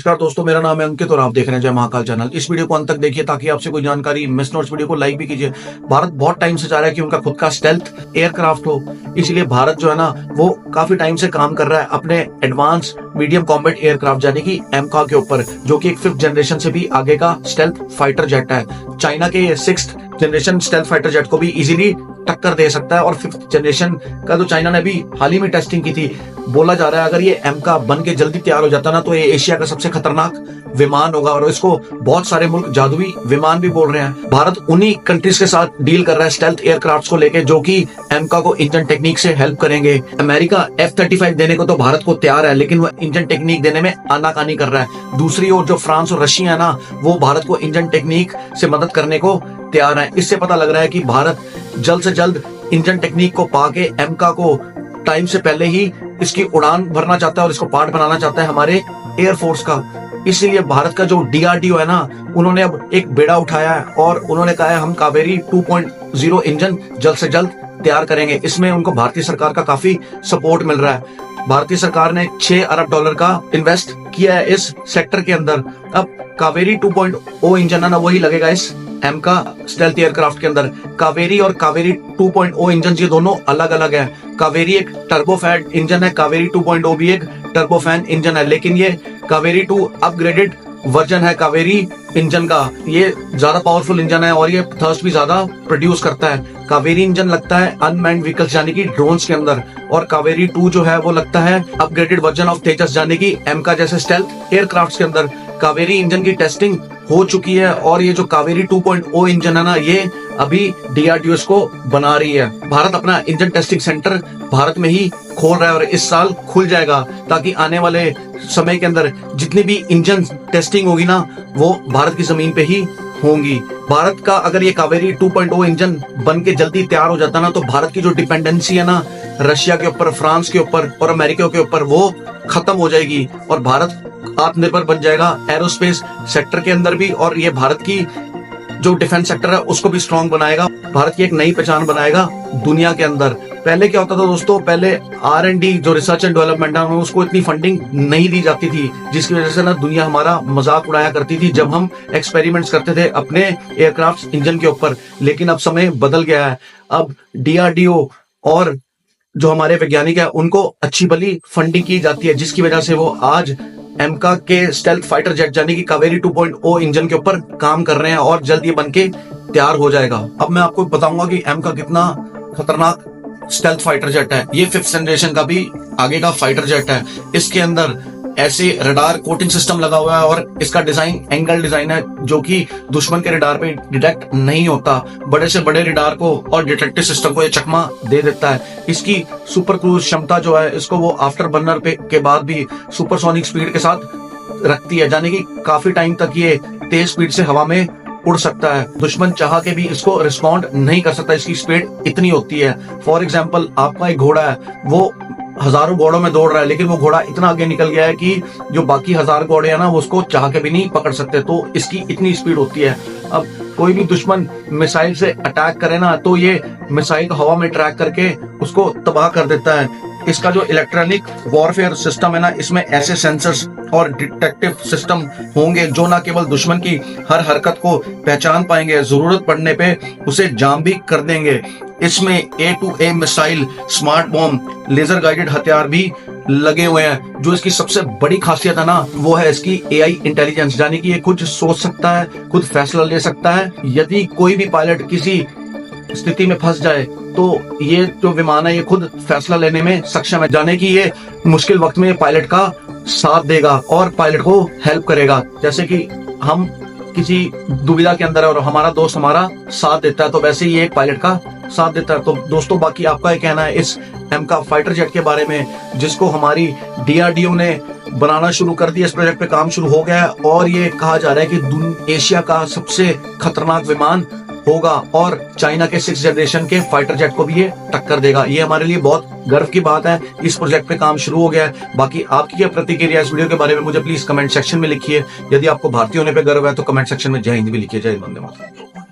नमस्कार दोस्तों, मेरा नाम है अंकित और आप देख रहे हैं जय महाकाल चैनल। इस वीडियो को अंत तक देखिए ताकि आपसे कोई जानकारी मिस ना हो। इस वीडियो को लाइक भी कीजिए। भारत बहुत टाइम से चाह रहा है कि उनका खुद का स्टेल्थ एयरक्राफ्ट हो, इसीलिए भारत जो है ना वो काफी टाइम से काम कर रहा है अपने एडवांस मीडियम कॉम्बैट एयरक्राफ्ट यानी कि एमका के ऊपर, जो कि एक 5th जनरेशन से भी आगे का स्टेल्थ फाइटर जेट है। चाइना के 6th generation stealth fighter jet को भी इजीली टक्कर दे सकता है और 5th जनरेशन का तो चाइना ने भी हाल ही में टेस्टिंग की थी। बोला जा रहा है अगर ये एमका बन के जल्दी तैयार हो जाता ना तो ये एशिया का सबसे खतरनाक विमान होगा और इसको बहुत सारे मुल्क जादुई विमान भी बोल रहे हैं। भारत उन्हीं कंट्रीज के साथ डील कर रहा है स्टेल्थ एयरक्राफ्ट को लेके जो कि एमका को इंजन टेक्निक से हेल्प करेंगे। अमेरिका F-35 देने को तो भारत को तैयार है, लेकिन वो इंजन टेक्निक देने में आनाकानी कर रहा है। दूसरी ओर जो फ्रांस और रशिया है ना, वो भारत को इंजन टेक्निक से मदद करने को तैयार है। इससे पता लग रहा है कि भारत जल्द से जल्द इंजन टेक्निक को पाके एमका को टाइम से पहले ही इसकी उड़ान भरना चाहता है और इसको पार्ट बनाना चाहता है हमारे एयरफोर्स का। इसीलिए भारत का जो DRDO है ना, उन्होंने अब एक बेड़ा उठाया है और उन्होंने कहा है हम कावेरी 2.0 इंजन जल्द से जल्द तैयार करेंगे। इसमें उनको भारतीय सरकार का काफी सपोर्ट मिल रहा है। भारतीय सरकार ने $6 अरब का इन्वेस्ट किया है इस सेक्टर के अंदर। अब कावेरी 2.0 इंजन है ना, वही लगेगा इस एमका स्टेल्थ एयरक्राफ्ट के अंदर। कावेरी और कावेरी 2.0 इंजन ये दोनों अलग अलग है। कावेरी एक टर्बोफैन इंजन है, कावेरी 2.0 भी एक टर्बोफैन इंजन है, लेकिन ये कावेरी 2 अपग्रेडेड वर्जन है कावेरी इंजन का। ये ज्यादा पावरफुल इंजन है और ये थर्स्ट भी ज्यादा प्रोड्यूस करता है। कावेरी इंजन लगता है अनमैन्ड व्हीकल्स यानी कि ड्रोन्स के अंदर, और कावेरी 2 जो है वो लगता है अपग्रेडेड वर्जन ऑफ तेजस यानी कि एमका जैसे स्टेल्थ एयरक्राफ्ट के अंदर। कावेरी इंजन की टेस्टिंग हो चुकी है और ये जो कावेरी 2.0 इंजन है ना, ये अभी DRDO को बना रही है। भारत अपना इंजन टेस्टिंग सेंटर भारत में ही खोल रहा है और इस साल खुल जाएगा ताकि आने वाले समय के अंदर जितनी भी इंजन टेस्टिंग होगी ना वो भारत की जमीन पे ही होंगी। भारत का अगर ये कावेरी 2.0 इंजन बन के जल्दी तैयार हो जाता ना तो भारत की जो डिपेंडेंसी है ना रशिया के ऊपर, फ्रांस के ऊपर और अमेरिका के ऊपर, वो खत्म हो जाएगी और भारत आत्मनिर्भर बन जाएगा एरोस्पेस सेक्टर के अंदर भी, और ये भारत की जो डिफेंस सेक्टर है उसको भी स्ट्रांग बनाएगा। भारत की एक नई पहचान बनाएगा दुनिया के अंदर। पहले क्या होता था दोस्तों, पहले R&D जो रिसर्च एंड डेवलपमेंट है उसको इतनी फंडिंग नहीं दी जाती थी, जिसकी वजह से ना दुनिया हमारा मजाक उड़ाया करती थी जब हम एक्सपेरिमेंट्स करते थे अपने एयरक्राफ्ट इंजन के ऊपर। लेकिन अब समय बदल गया है। अब DRDO और जो हमारे वैज्ञानिक है उनको अच्छी भली फंडिंग की जाती है, जिसकी वजह से वो आज एमका के स्टेल्थ फाइटर जेट यानी कि कावेरी 2.0 इंजन के ऊपर काम कर रहे हैं और जल्द ये बनके तैयार हो जाएगा। अब मैं आपको बताऊंगा कि एमका कितना खतरनाक स्टेल्थ फाइटर जेट है। ये 5th जनरेशन का भी आगे का फाइटर जेट है। इसके अंदर ऐसे रडार कोटिंग सिस्टम लगा हुआ है और इसका डिजाइन एंगल डिजाइन है जो कि दुश्मन के रडार पे डिटेक्ट नहीं होता। बड़े से बड़े रडार को और डिटेक्टिव सिस्टम को ये चकमा दे देता है। इसकी सुपर क्रूज क्षमता जो है इसको वो आफ्टर बर्नर पे के बाद भी सुपरसोनिक स्पीड के साथ रखती है, यानी कि काफी टाइम तक ये तेज स्पीड से हवा में उड़ सकता है। दुश्मन चाह के भी इसको रिस्पॉन्ड नहीं कर सकता, इसकी स्पीड इतनी होती है। फॉर एग्जाम्पल आपका एक घोड़ा है, वो हजारों घोड़ों में दौड़ रहा है, लेकिन वो घोड़ा इतना आगे निकल गया है कि जो बाकी 1000 घोड़े हैं ना वो उसको चाह के भी नहीं पकड़ सकते, तो इसकी इतनी स्पीड होती है। अब कोई भी दुश्मन मिसाइल से अटैक करे ना तो ये मिसाइल को हवा में ट्रैक करके उसको तबाह कर देता है। इसका जो इलेक्ट्रॉनिक वॉरफेयर सिस्टम है ना, इसमें ऐसे सेंसर्स और डिटेक्टिव सिस्टम होंगे जो ना केवल दुश्मन की हर हरकत को पहचान पाएंगे, जरूरत पड़ने पे उसे जाम भी कर देंगे। इसमें A2A missile, smart bomb, laser guided हथियार भी लगे हुए हैं। जो इसकी सबसे बड़ी खासियत है ना वो है इसकी AI इंटेलिजेंस, यानी कि ये खुद सोच सकता है, खुद फैसला ले सकता है। यदि कोई भी पायलट किसी स्थिति में फंस जाए तो ये जो विमान है ये खुद फैसला लेने में सक्षम है, जाने कि ये मुश्किल वक्त में पायलट का साथ देगा और पायलट को हेल्प करेगा। जैसे कि हम किसी दुविधा के अंदर है और हमारा दोस्त हमारा साथ देता है, तो वैसे ही एक पायलट का साथ देता है। तो दोस्तों बाकी आपका क्या कहना है इस एमका फाइटर जेट के बारे में, जिसको हमारी DRDO ने बनाना शुरू कर दिया, इस प्रोजेक्ट पे काम शुरू हो गया है और ये कहा जा रहा है कि एशिया का सबसे खतरनाक विमान होगा और चाइना के 6th जनरेशन के फाइटर जेट को भी ये टक्कर देगा। ये हमारे लिए बहुत गर्व की बात है। इस प्रोजेक्ट पे काम शुरू हो गया है। बाकी आपकी क्या प्रतिक्रिया इस वीडियो के बारे में मुझे प्लीज कमेंट सेक्शन में लिखिए। यदि आपको भारतीय होने पे गर्व है तो कमेंट सेक्शन में जय हिंद भी लिखिए। जय वंदे मातरम।